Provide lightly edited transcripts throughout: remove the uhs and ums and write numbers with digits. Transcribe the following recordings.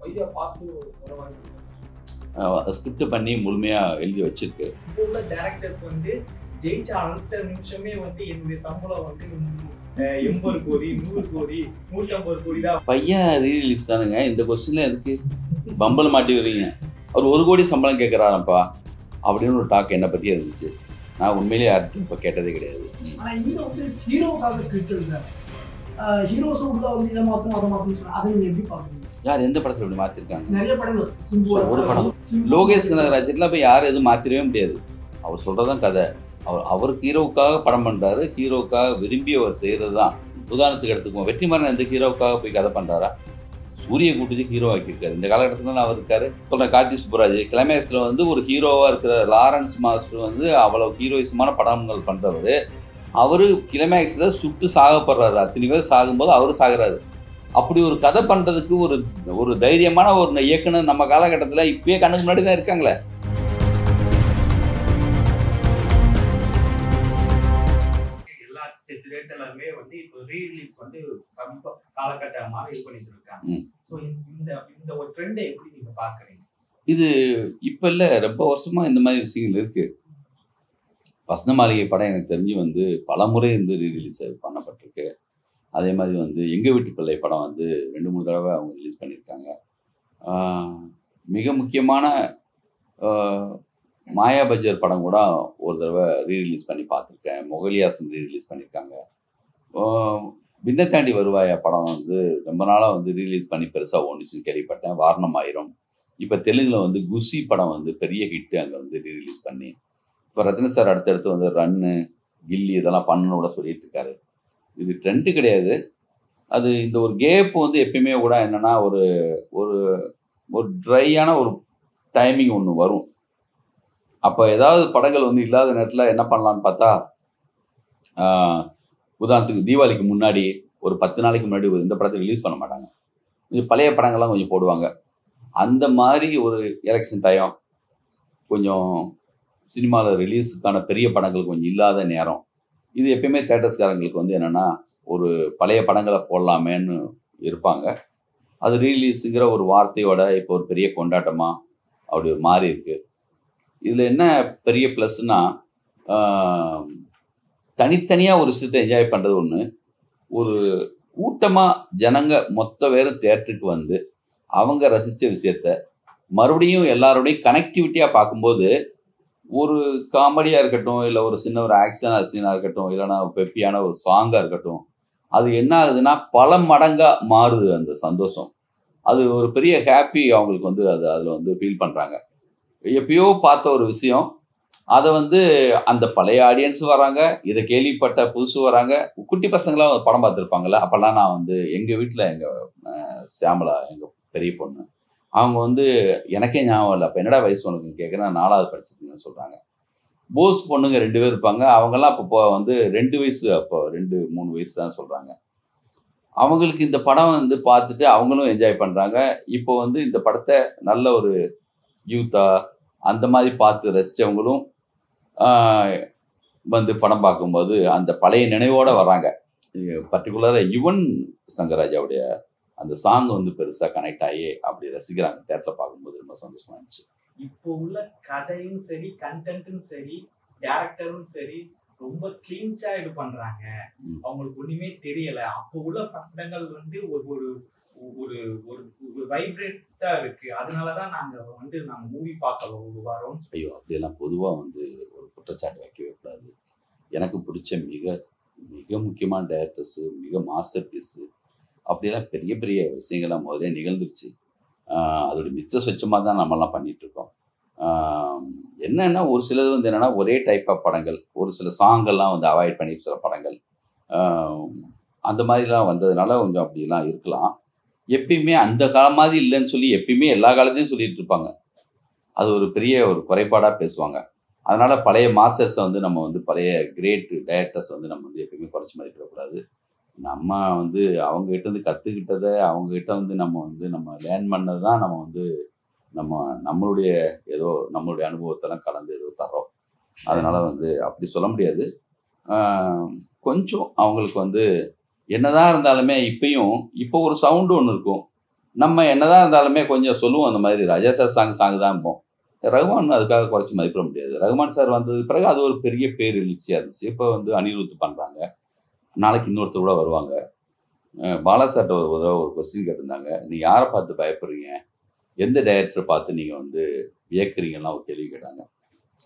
ஐயா பார்த்து ஸ்கிரிப்ட் பண்ணி முழுமையாக எழுதி வச்சிருக்கு. இப்போ உள்ள டேரக்டர்ஸ் வந்து ஜெயிச்ச அடுத்த நிமிஷமே வந்து என்னுடைய சம்பளம் வந்து 80 கோடி 100 கோடி 150 கோடி தான். பையன் ரீரிலீஸ் தானுங்க. இந்த கொஸ்டின்ல எதுக்கு பம்பல் மாட்டி வரீங்க? அவர் 1 கோடி சம்பளம் கேட்குறாரப்பா அப்படின்னு ஒரு டாக் என்னை பற்றி இருந்துச்சு. நான் உண்மையிலேயே யார்கிட்டும் இப்போ கேட்டதே கிடையாது. ஆனால் இங்கே வந்து ஹீரோக்காக ஸ்கிரிப்ட் எழுதுறாரு. ஹீரோஸும் உள்ள வந்து இதை மாற்றும் அதை மாற்றணும்னு சொன்னால் அதை நீங்கள் எப்படி பார்க்குறீங்க? யார் எந்த படத்தில் இப்படி மாற்றிருக்காங்க? நிறைய படங்கள் ஒரு படம் லோகேஷ் கனகராஜ்லாம் போய் யாரும் எதுவும் மாற்றிடவே முடியாது. அவர் சொல்கிறதான் கதை. அவருக்கு ஹீரோவுக்காக படம் பண்ணுறாரு. ஹீரோவுக்காக விரும்பி அவர் செய்கிறது தான். உதாரணத்துக்கு எடுத்துக்குவோம், வெற்றிமாறன் எந்த ஹீரோவுக்காக போய் கதை பண்ணுறாரா? சூரிய கூட்டுச்சு ஹீரோ ஆக்கியிருக்காரு. இந்த காலகட்டத்தில் அவர் இருக்காரு. சொல்கிற கார்த்தி சுப்புராஜ் கிளைமேக்ஸில் வந்து ஒரு ஹீரோவாக இருக்கிற லாரன்ஸ் மாஸ்டர் வந்து அவ்வளோ ஹீரோயிசமான படங்கள் பண்ணுறவர். அவர் கிளைமேக்ஸில் சுட்டு சாகப்படுறாரு. அத்தனை பேர் சாகும்போது அவர் சாகுறாரு. அப்படி ஒரு கதை பண்ணுறதுக்கு ஒரு தைரியமான ஒரு இயக்குனர் நம்ம காலகட்டத்தில் இப்பயே கண்ணுக்கு முன்னாடி தான் இருக்காங்களே. எல்லா தியேட்டர்லயுமே வந்து இப்போ ரீரிலீஸ் வந்து சமீப காலகட்டமாக இது பண்ணிட்டு இருக்காங்க. ஸோ இந்த ஒரு ட்ரெண்டை எப்படி நீங்க பாக்குறீங்க? இது இப்போ இல்லை, ரொம்ப வருஷமா இந்த மாதிரி விஷயங்கள் இருக்கு. வசந்த மாளிகை படம் எனக்கு தெரிஞ்சு வந்து பல முறை வந்து ரீரிலீஸ் பண்ணப்பட்டிருக்கு. அதே மாதிரி வந்து எங்கள் வீட்டு பிள்ளை படம் வந்து 2-3 தடவை அவங்க ரிலீஸ் பண்ணியிருக்காங்க. மிக முக்கியமான மாயா பஜார் படம் கூட ஒரு தடவை ரீரிலீஸ் பண்ணி பார்த்துருக்கேன். மொகலியாசன் ரீரிலீஸ் பண்ணியிருக்காங்க. விண்ணத்தாண்டி வருவாயா படம் வந்து ரொம்ப நாளாக வந்து ரீரிலீஸ் பண்ணி பெருசாக ஓடிச்சுன்னு கேள்விப்பட்டேன். வாரணம் ஆயிரம். இப்போ தெலுங்கில் வந்து குசி படம் வந்து பெரிய ஹிட்டு அங்கே வந்து ரீரிலீஸ் பண்ணி. இப்போ ரத்ன சார் அடுத்தடுத்து வந்து ரன்னு கில்லி இதெல்லாம் பண்ணணும் கூட சொல்லிட்டு இருக்காரு. இது ட்ரெண்டு கிடையாது. அது இந்த ஒரு கேப் வந்து எப்பயுமே கூட என்னென்னா ஒரு ஒரு ஒரு ட்ரையான ஒரு டைமிங் ஒன்று வரும். அப்போ ஏதாவது படங்கள் வந்து இல்லாத நேரத்தில் என்ன பண்ணலான்னு பார்த்தா, உதாரணத்துக்கு தீபாவளிக்கு முன்னாடி ஒரு 10 நாளைக்கு முன்னாடி இந்த படத்தை ரிலீஸ் பண்ண மாட்டாங்க. கொஞ்சம் பழைய படங்கள்லாம் கொஞ்சம் போடுவாங்க. அந்த மாதிரி ஒரு எலெக்ஷன் டைம் கொஞ்சம் சினிமாவில் ரிலீஸுக்கான பெரிய படங்கள் கொஞ்சம் இல்லாத நேரம். இது எப்பயுமே தேட்டர்ஸ்காரங்களுக்கு வந்து என்னென்னா ஒரு பழைய படங்களை போடலாமேன்னு இருப்பாங்க. அது ரீலீஸுங்கிற ஒரு வார்த்தையோட இப்போ ஒரு பெரிய கொண்டாட்டமாக அப்படி ஒரு மாறி இருக்குது. இதில் என்ன பெரிய ப்ளஸ்னால் தனித்தனியாக ஒரு விஷயத்தை என்ஜாய் பண்ணுறது ஒன்று. ஒரு கூட்டமாக ஜனங்க மொத்த பேரும் தேட்டருக்கு வந்து அவங்க ரசித்த விஷயத்த மறுபடியும் எல்லாரோடையும் கனெக்டிவிட்டியாக பார்க்கும்போது ஒரு காமெடியாக இருக்கட்டும், இல்லை ஒரு சின்ன ஒரு ஆக்ஷனாக சீனாக இருக்கட்டும், இல்லைனா பெப்பியான ஒரு சாங்காக இருக்கட்டும், அது என்ன ஆகுதுன்னா பல மடங்காக மாறுது அந்த சந்தோஷம். அது ஒரு பெரிய ஹாப்பி அவங்களுக்கு வந்து அதில் வந்து ஃபீல் பண்ணுறாங்க. எப்பயோ பார்த்த ஒரு விஷயம் அதை வந்து அந்த பழைய ஆடியன்ஸும் வராங்க, இதை கேள்விப்பட்ட புதுசு வராங்க. குட்டி பசங்களாம் படம் பார்த்துருப்பாங்கள்ல. அப்போல்லாம் நான் வந்து எங்கள் வீட்டில் எங்கள் சியாமலா எங்கள் பெரிய பொண்ணு அவங்க வந்து எனக்கே ஞாபகம் இல்லை, அப்போ என்னடா வயசு உனக்குன்னு கேட்குறேன். 4வது படிச்சிருக்கீங்கன்னு சொல்கிறாங்க. போஸ் பொண்ணுங்க 2 பேர் இருப்பாங்க. அவங்கெல்லாம் அப்போ வந்து 2 வயசு, அப்போ 2-3 வயசு தான் சொல்கிறாங்க. அவங்களுக்கு இந்த படம் வந்து பார்த்துட்டு அவங்களும் என்ஜாய் பண்ணுறாங்க. இப்போ வந்து இந்த படத்தை நல்ல ஒரு யூத்தா அந்த மாதிரி பார்த்து ரசித்தவங்களும் வந்து படம் பார்க்கும்போது அந்த பழைய நினைவோடு வராங்க. பர்டிகுலராக யுவன் சங்கராஜாவுடைய அந்த சாங் வந்து பெருசாக கனெக்ட் ஆகி அப்படி ரசிக்கிறாங்க. தேட்டரில் பார்க்கும்போது ரொம்ப சந்தோஷமா இருந்துச்சு. இப்போ உள்ள கதையும் சரி, கண்டென்ட்டும் சரி, டேரக்டரும் சரி ரொம்ப கிளீன்ஸா இது பண்றாங்க. அவங்களுக்கு ஒண்ணுமே தெரியல. அப்போ உள்ள படங்கள் வந்து ஒரு ஒரு ஒரு வைப்ரேட்டா இருக்கு. அதனாலதான் நாங்க மூவி பார்க்க வரோம். ஐயோ, அப்படியெல்லாம் பொதுவாக வந்து ஒரு குற்றச்சாட்டு வைக்கவே கூடாது. எனக்கு பிடிச்ச மிக மிக முக்கியமான டைரக்டர்ஸு, மிக மாஸ்டர் பீஸு அப்படியெல்லாம் பெரிய பெரிய விஷயங்கள்லாம் முதலே நிகழ்ந்துருச்சு. அதோட மிச்ச சொச்சமாக தான் நம்மலாம் பண்ணிகிட்ருக்கோம். என்னென்னா ஒரு சிலது வந்து என்னென்னா ஒரே டைப் ஆஃப் படங்கள், ஒரு சில சாங்கெல்லாம் வந்து அவாய்ட் பண்ணி சில படங்கள் அந்த மாதிரிலாம் வந்ததுனால கொஞ்சம் அப்படிலாம் இருக்கலாம். எப்பயுமே அந்த காலம் மாதிரி இல்லைன்னு சொல்லி எப்பயுமே எல்லா காலத்தையும் சொல்லிட்டு இருப்பாங்க. அது ஒரு பெரிய ஒரு குறைபாடாக பேசுவாங்க. அதனால் பழைய மாஸ்டர்ஸை வந்து நம்ம வந்து பழைய கிரேட் டைரக்டர்ஸை வந்து நம்ம வந்து எப்பயுமே குறைச்சி மதிப்பிடக்கூடாது. நம்ம வந்து அவங்ககிட்ட வந்து கற்றுக்கிட்டதை அவங்ககிட்ட வந்து நம்ம லேர்ன் பண்ணது தான் நம்ம வந்து நம்மளுடைய ஏதோ நம்மளுடைய அனுபவத்தெல்லாம் கலந்து ஏதோ தர்றோம். அதனால் வந்து அப்படி சொல்ல முடியாது. கொஞ்சம் அவங்களுக்கு வந்து என்னதான் இருந்தாலுமே இப்போ ஒரு சவுண்டு ஒன்று இருக்கும். நம்ம என்னதான் இருந்தாலுமே கொஞ்சம் சொல்லுவோம் அந்த மாதிரி ராஜா சார் சாங் தான் இருப்போம். ரகுமான் அதுக்காக குறைச்சி மதிப்பிட முடியாது. ரகுமான் சார் வந்தது பிறகு அது ஒரு பெரிய பேர் எழுச்சியாக இருந்துச்சு. இப்போ வந்து அனிருத் பண்ணுறாங்க, நாளைக்கு இன்னொருத்தர் கூட வருவாங்க. பாலா சார்ட்ட ஒரு கொஸ்டின் கேட்டிருந்தாங்க, நீங்கள் யாரை பார்த்து பயப்படுறீங்க, எந்த டைரக்டரை பார்த்து நீங்கள் வந்து வியக்குறீங்கலாம் ஒரு கேள்வி கேட்டாங்க.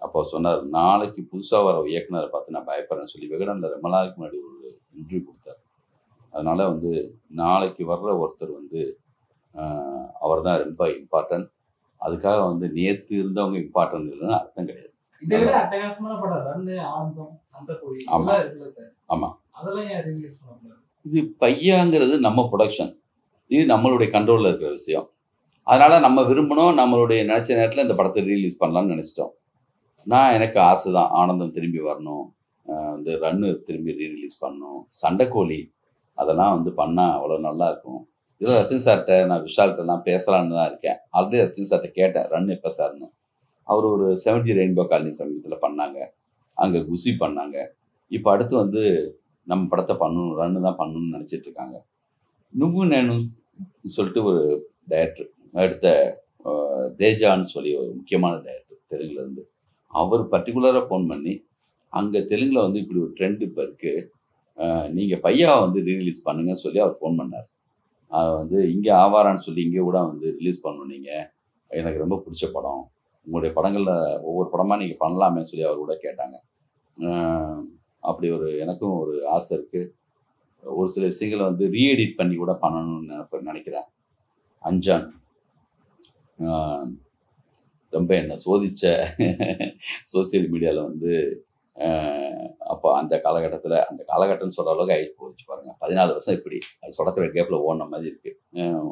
அப்போ சொன்னார், நாளைக்கு புதுசாக வர இயக்குனரை பார்த்து நான் பயப்படுறேன்னு சொல்லி விகடனில் ரொம்ப நாளைக்கு முன்னாடி ஒரு இன்டர்வியூ கொடுத்தார். அதனால் வந்து நாளைக்கு வர்ற ஒருத்தர் வந்து அவர் தான் ரொம்ப இம்பார்ட்டன்ட். அதுக்காக வந்து நேற்று இருந்தவங்க இம்பார்ட்டன்ட் இல்லைன்னு அர்த்தம் கிடையாது. இதை விட அட்டகாசமான படம் ரன்னு, ஆனந்தம், சண்டைக்கோழி ஆமாம் இருக்குல்ல சார். ஆமாம், அதெல்லாம் ஏன் ரிலீஸ் பண்ணக்கூடாது? இது பையாங்கிறது நம்ம ப்ரொடக்ஷன், இது நம்மளுடைய கண்ட்ரோலில் இருக்கிற விஷயம். அதனால் நம்ம விரும்பணும், நம்மளுடைய நினச்ச நேரத்தில் இந்த படத்தை ரிலீஸ் பண்ணலாம்னு நினச்சிட்டோம். எனக்கு ஆசை தான் ஆனந்தம் திரும்பி வரணும், வந்து ரன்னு திரும்பி ரீரிலீஸ் பண்ணணும், சண்டைக்கோழி அதெல்லாம் வந்து பண்ணால் அவ்வளோ நல்லா இருக்கும். இதில் ரத்தின் சார்கிட்ட நான் விஷால்கிட்டலாம் பேசலான்னு தான் இருக்கேன். ஆல்ரெடி ரத்தின் சார்கிட்ட கேட்டேன், ரன் எப்போ சார்னு. அவர் ஒரு 70 ரெயின்போ காலனி சமீபத்தில் பண்ணாங்க, அங்கே குசி பண்ணாங்க. இப்போ அடுத்து வந்து நம்ம படத்தை பண்ணணும், ரன்னு தான் பண்ணணும்னு நினச்சிட்டு இருக்காங்க. நுங்கு நேனு சொல்லிட்டு ஒரு டைரக்டர், அடுத்த தேஜான்னு சொல்லி ஒரு முக்கியமான டைரக்டர் தெலுங்குலேருந்து, அவர் பர்டிகுலராக ஃபோன் பண்ணி, அங்கே தெலுங்கில் வந்து இப்படி ஒரு ட்ரெண்ட் இப்போ இருக்குது, நீங்கள் பையாவை வந்து ரீரிலீஸ் பண்ணுங்கன்னு சொல்லி அவர் ஃபோன் பண்ணார். வந்து இங்கே ஆவாரான்னு சொல்லி இங்கே கூட வந்து ரிலீஸ் பண்ணணும், நீங்கள் எனக்கு ரொம்ப பிடிச்ச படம், உங்களுடைய படங்களில் ஒவ்வொரு படமாக நீங்கள் பண்ணலாமே சொல்லி அவர் கூட கேட்டாங்க. அப்படி ஒரு எனக்கும் ஒரு ஆசை இருக்குது. ஒரு சில விஷயங்களை வந்து ரீஎடிட் பண்ணி கூட பண்ணணும்னு நினைக்கிறேன். அஞ்சான் ரொம்ப என்னை சோதித்த சோசியல் மீடியாவில் வந்து அப்போ அந்த காலகட்டம்னு சொல்கிற அளவுக்கு ஆகிட்டு போச்சு பாருங்கள். 14 வருஷம் இப்படி அது சொடக்கிற கேப்பில் ஓடின மாதிரி இருக்குது.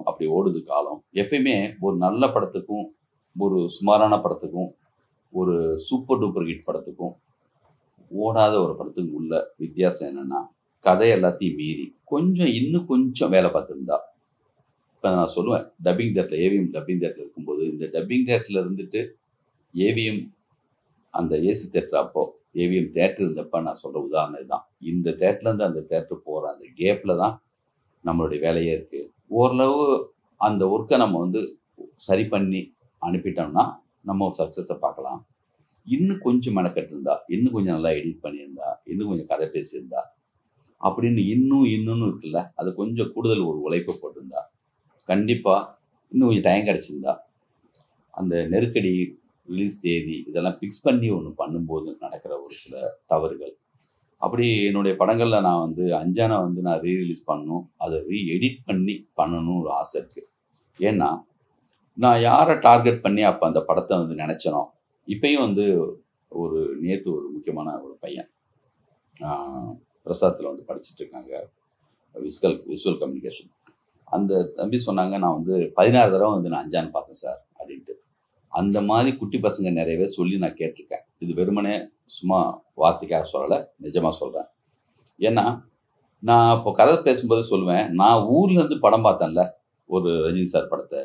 அப்படி ஓடுது காலம். எப்பயுமே ஒரு நல்ல படத்துக்கும் ஒரு சுமாரான படத்துக்கும் ஒரு சூப்பர் டூப்பர் ஹிட் படத்துக்கும் ஓடாத ஒரு படத்துக்கு உள்ள வித்தியாசம் என்னென்னா, கதை எல்லாத்தையும் மீறி இன்னும் கொஞ்சம் வேலை பார்த்துருந்தா. இப்போ நான் சொல்லுவேன், டப்பிங் தேட்டரில் ஏவிஎம் டப்பிங் தேட்டரில் இருக்கும்போது, இந்த டப்பிங் தேட்டரில் இருந்துட்டு ஏவிஎம் அந்த ஏசி தேட்டர் அப்போ ஏவிஎம் தேட்டர் இருந்தப்போ நான் சொல்கிற உதாரணம் இதுதான். இந்த தேட்டர்லேருந்து அந்த தேட்டர் போகிற அந்த கேப்பில் தான் நம்மளுடைய வேலையே இருக்குது. ஓரளவு அந்த ஒர்க்கை நம்ம வந்து சரி பண்ணி அனுப்பிட்டோம்னா நம்ம ஒரு சக்ஸஸை பார்க்கலாம். இன்னும் கொஞ்சம் மெனக்கட்டிருந்தா, இன்னும் கொஞ்சம் நல்லா எடிட் பண்ணியிருந்தா, இன்னும் கொஞ்சம் கதை பேசியிருந்தா அப்படின்னு இன்னும் இருக்குல்ல, அது கொஞ்சம் கூடுதல் ஒரு உழைப்பை போட்டிருந்தா, கண்டிப்பாக இன்னும் கொஞ்சம் டைம் கிடச்சிருந்தா, அந்த நெருக்கடி, ரிலீஸ் தேதி இதெல்லாம் ஃபிக்ஸ் பண்ணி ஒன்று பண்ணும்போது நடக்கிற ஒரு சில தவறுகள். அப்படி என்னுடைய படங்களில் நான் வந்து அஞ்சானை வந்து நான் ரீரிலீஸ் பண்ணணும், அதை எடிட் பண்ணி பண்ணணும்னு ஒரு ஆசை இருக்குது. ஏன்னா நான் யாரை டார்கெட் பண்ணி அப்போ அந்த படத்தை வந்து நினச்சனோ, இப்பயும் வந்து ஒரு நேற்று ஒரு முக்கியமான ஒரு பையன் பிரசாத்தில் வந்து படிச்சுட்ருக்காங்க, விஷுவல் கம்யூனிகேஷன். அந்த தம்பி சொன்னாங்க, நான் வந்து 16 தடவை வந்து நான் அஞ்சான் பார்த்தேன் சார் அப்படின்ட்டு. அந்த மாதிரி குட்டி பசங்க நிறையவே சொல்லி நான் கேட்டிருக்கேன். இது வெறுமனே சும்மா வார்த்தைக்காக சொல்லலை, நிஜமாக சொல்கிறேன். ஏன்னா நான் இப்போ கதை பேசும்போது சொல்லுவேன், நான் ஊர்லேருந்து படம் பார்த்தேன்ல ஒரு ரஜினி சார் படத்தை,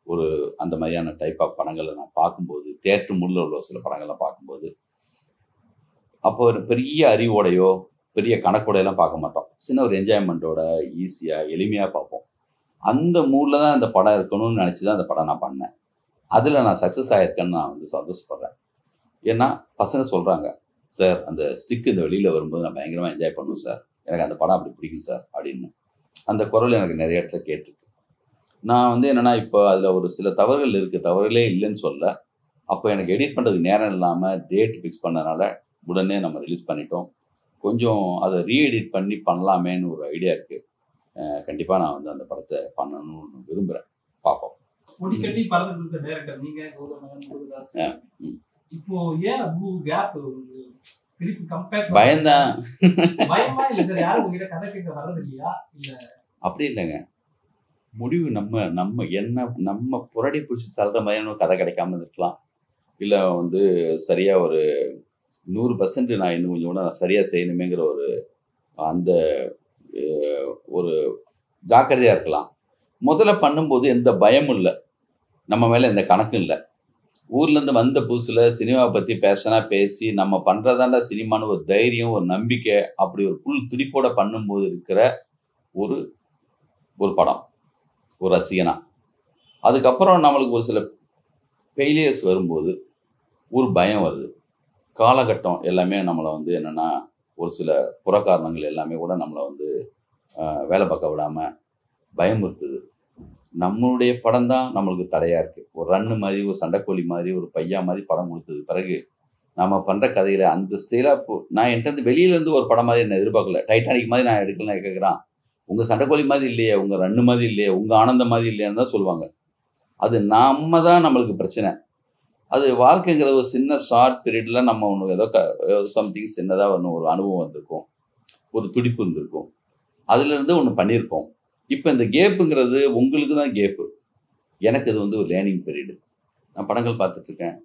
ஒரு அந்த மாதிரியான டைப் ஆஃப் படங்களை நான் பார்க்கும்போது, தேட்டர் முள்ள உள்ள சில படங்கள்லாம் பார்க்கும்போது, அப்போ ஒரு பெரிய அறிவோடையோ பெரிய கணக்கோடையெல்லாம் பார்க்க மாட்டோம். சின்ன ஒரு என்ஜாய்மெண்ட்டோட ஈஸியாக எளிமையாக பார்ப்போம். அந்த மூடில் தான் அந்த படம் இருக்கணும்னு நினச்சி தான் அந்த படம் நான் பண்ணேன். அதில் நான் சக்ஸஸ் ஆகிருக்கேன்னு நான் வந்து சந்தோஷப்படுறேன். ஏன்னா பசங்க சொல்கிறாங்க, சார் அந்த ஸ்டிக் இந்த வெளியில் வரும்போது நான் பயங்கரமாக என்ஜாய் பண்ணுவேன் சார், எனக்கு அந்த படம் அப்படி பிடிக்கும் சார் அப்படின்னு. அந்த குரல் எனக்கு நிறைய இடத்துல கேட்டிருக்கு. நான் வந்து என்னென்னா, இப்போ அதில் ஒரு சில தவறுகள் இருக்குது, தவறுகளே இல்லைன்னு சொல்ல. அப்போ எனக்கு எடிட் பண்ணுறதுக்கு நேரம் இல்லாமல் டேட் ஃபிக்ஸ் பண்ணனால உடனே நம்ம ரிலீஸ் பண்ணிட்டோம். கொஞ்சம் அதை ரீஎடிட் பண்ணி பண்ணலாமேன்னு ஒரு ஐடியா இருக்குது. கண்டிப்பாக நான் வந்து அந்த படத்தை பண்ணணும்னு விரும்புகிறேன். பார்ப்போம். முடிக்கட்டி படத்தை கொடுத்த டைரக்டர் நீங்கள், கௌதமன், முருகதாஸ். இப்போ ஏன் அவ்வளோ கேப்? திருப்பி கம்பேர் பயம்தான். பயமா இல்லை சார்? யாரும் உங்ககிட்ட கதை கேட்க வர்றது இல்லையா? இல்லை அப்படி இல்லைங்க. முடிவு நம்ம புரடி பிடிச்சி தள்ளுற மாதிரியான கதை கிடைக்காம இருக்கலாம். இல்லை வந்து சரியாக ஒரு 100% நான் இன்னும் கொஞ்சம் கூட நான் சரியாக செய்யணுமேங்கிற அந்த ஒரு ஜாக்கிரதையாக இருக்கலாம். முதல்ல பண்ணும்போது எந்த பயமும் இல்லை, நம்ம மேலே எந்த கணக்கும் இல்லை. ஊர்லேருந்து வந்த புதுசில் சினிமாவை பற்றி பேசி நம்ம பண்ணுறதாண்டா சினிமான்னு ஒரு தைரியம், ஒரு நம்பிக்கை, அப்படி ஒரு ஃபுல் துடிப்போட பண்ணும்போது இருக்கிற ஒரு படம், ஒரு ரசிகனா அதுக்கப்புறம் நம்மளுக்கு ஒரு சில ஃபெயிலியர்ஸ் வரும்போது ஒரு பயம் வருது. காலகட்டம் எல்லாமே நம்மளை வந்து என்னென்னா ஒரு சில புறக்காரணங்கள் எல்லாமே கூட நம்மளை வந்து வேலை பார்க்க விடாமல் பயமுறுத்துது. நம்மளுடைய படம் தான் நம்மளுக்கு தடையாக இருக்குது. ஒரு ரன்னு மாதிரி, ஒரு சண்டைக்கோழி மாதிரி, ஒரு பையா மாதிரி படம் கொடுத்தது பிறகு நம்ம பண்ணுற கதையில் அந்த ஸ்டைலாக நான் என்கிட்ட வெளியிலேருந்து ஒரு படம் மாதிரி என்ன எதிர்பார்க்கல. டைட்டானிக் மாதிரி நான் எடுக்கலாம் கேட்குறான். உங்கள் சண்டைக்கோழி மாதிரி இல்லையே, உங்கள் ரன்னு மாதிரி இல்லையே, உங்கள் ஆனந்தம் மாதிரி இல்லையான்னு தான் சொல்லுவாங்க. அது நம்ம தான் நம்மளுக்கு பிரச்சனை. அது வாழ்க்கைங்கிற ஒரு சின்ன ஷார்ட் பீரியடில் நம்ம ஒன்று ஏதோ சம்திங் சின்னதாக ஒன்று ஒரு அனுபவம் வந்திருக்கும், ஒரு துடிப்பு இருந்திருக்கும், அதுலேருந்து ஒன்று பண்ணியிருக்கோம். இப்போ இந்த கேப்புங்கிறது உங்களுக்கு தான் கேப்பு, எனக்கு இது வந்து ஒரு லேர்னிங் பீரியடு. நான் படங்கள் பார்த்துட்ருக்கேன்,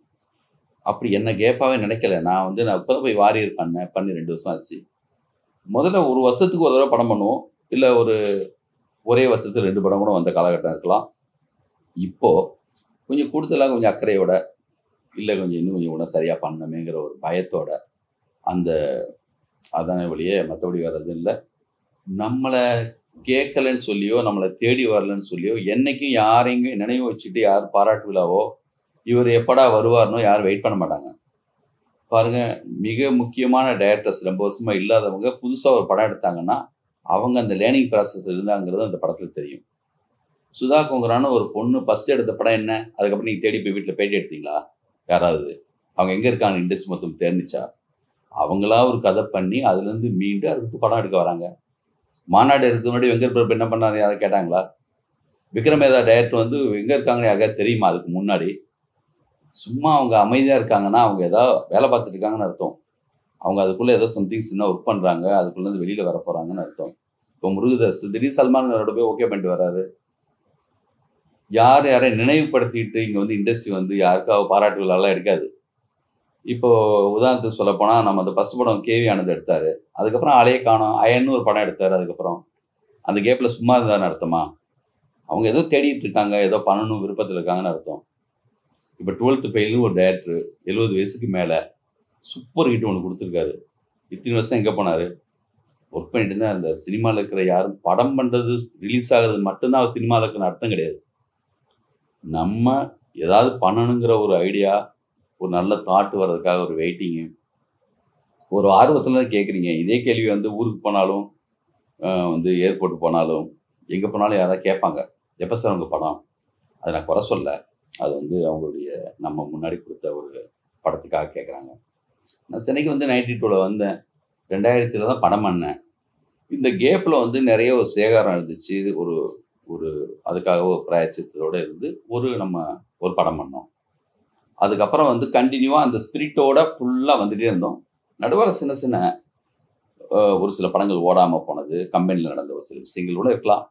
அப்படி என்ன கேப்பாகவே நினைக்கல. நான் இப்போ தான் போய் வாரியர் பண்ணி 2 வருஷம் ஆச்சு. முதல்ல ஒரு வருஷத்துக்கு ஒரு தடவை படம் பண்ணுவோம், இல்லை ஒரே வருஷத்துக்கு 2 படம் கூட வந்த காலகட்டம் இருக்கலாம். இப்போது கொஞ்சம் கூடுதலாக கொஞ்சம் அக்கறையோட, இல்லை கொஞ்சம் இன்னும் கொஞ்சம் கூட சரியாக பண்ணணுமேங்கிற ஒரு பயத்தோட அதான வழியே, மற்றபடி வர்றது இல்லை. நம்மளை கேட்கலன்னு சொல்லியோ, நம்மளை தேடி வரலன்னு சொல்லியோ, என்றைக்கும் யாரையும் நினைவு வச்சுட்டு யார் பாராட்டு விழாவோ இவர் எப்படா வருவார்னோ யாரும் வெயிட் பண்ண மாட்டாங்க. பாருங்கள், மிக முக்கியமான டைரக்டர்ஸ் ரொம்ப வருஷமாக இல்லாதவங்க புதுசாக ஒரு படம் எடுத்தாங்கன்னா அவங்க அந்த லேர்னிங் ப்ராசஸ் இருந்தாங்கிறது அந்த படத்தில் தெரியும். சுதா கொங்கரான ஒரு பொண்ணு ஃபஸ்ட் எடுத்த படம் என்ன, அதுக்கப்புறம் நீங்கள் தேடி போய் வீட்டில் பேட்டி எடுத்தீங்களா? யாராவது அவங்க எங்கே இருக்காங்க இண்டஸ்ட்ரி மொத்தம் தெரிஞ்சிச்சா? அவங்களா ஒரு கதை பண்ணி அதுலேருந்து மீண்டு அதுக்கு படம் எடுக்க வராங்க. மாநாடு எடுத்து முன்னாடி வெங்கட் பிரபு என்ன பண்ணாரு யாராவது கேட்டாங்களா? விக்ரமேதா டைரக்டர் வந்து எங்கே இருக்காங்கன்னு யாருக்காவது தெரியுமா? அதுக்கு முன்னாடி சும்மா அவங்க அமைதியாக இருக்காங்கன்னா அவங்க ஏதாவது வேலை பார்த்துட்டு இருக்காங்கன்னு அர்த்தம். அவங்க அதுக்குள்ளே ஏதோ சம்திங் சின்ன ஒர்க் பண்ணுறாங்க, அதுக்குள்ளேருந்து வெளியில் வர போகிறாங்கன்னு அர்த்தம். இப்போ முருகதாஸ் திடீர் சல்மானோட போய் ஓகே பண்ணிட்டு வராரு. யாரையும் நினைவுபடுத்திட்டு இங்கே வந்து இண்டஸ்ட்ரி வந்து யாருக்காவது பாராட்டு விழாலாம் எடுக்காது. இப்போது உதாரணத்துக்கு சொல்லப்போனால் நம்ம அந்த ஃபஸ்ட் படம் கேவி ஆனந்த் எடுத்தார், அதுக்கப்புறம் ஆளையே காணோம். அயன்னு ஒரு படம் எடுத்தார், அதுக்கப்புறம் அந்த கேப்பில் சும்மா இருந்தாருன்னு அர்த்தமா? அவங்க ஏதோ தேடிட்டு இருக்காங்க, ஏதோ பண்ணணும் விருப்பத்தில் இருக்காங்கன்னு அர்த்தம். இப்போ 12th ஃபெயிலு ஒரு டைரக்டர் 70 வயசுக்கு மேலே சூப்பர் ஹிட் ஒன்று கொடுத்துருக்காரு. இத்தனை வருஷம் எங்கே போனார்? ஒர்க் பண்ணிட்டு தான் அந்த சினிமாவில் இருக்கிற யாரும் படம் பண்ணுறது ரிலீஸ் ஆகிறது மட்டும்தான் அவர் சினிமாவில் இருக்கிற அர்த்தம் கிடையாது. நம்ம ஏதாவது பண்ணணுங்கிற ஒரு ஐடியா, ஒரு நல்ல தாட் வர்றதுக்காக ஒரு வெயிட்டிங்கு, ஒரு ஆர்வத்தில் தான் கேட்குறீங்க. இதே கேள்வி வந்து ஊருக்கு போனாலும் ஏர்போர்ட் போனாலும் எங்கே போனாலும் யாராவது கேட்பாங்க, எப்போ சார் உங்கள் படம்? அதை நான் குறை சொல்ல, அது அவங்களுடைய நம்ம முன்னாடி கொடுத்த ஒரு படத்துக்காக கேட்குறாங்க. நான் சென்னைக்கு 92 வந்தேன், 2000 தான் படம் பண்ணேன். இந்த கேப்பில் நிறைய ஒரு சேகாரம் இருந்துச்சு. ஒரு அதுக்காக ஒரு பிராயச்சித்தோடு இருந்து நம்ம ஒரு படம் பண்ணோம். அதுக்கப்புறம் கண்டினியூவாக அந்த ஸ்பிரிட்டோட ஃபுல்லாக வந்துகிட்டே இருந்தோம். நடுவில் சின்ன சின்ன ஒரு சில படங்கள் ஓடாமல் போனது, கம்பெனியில் நடந்த ஒரு சில விஷயங்கள் கூட இருக்கலாம்.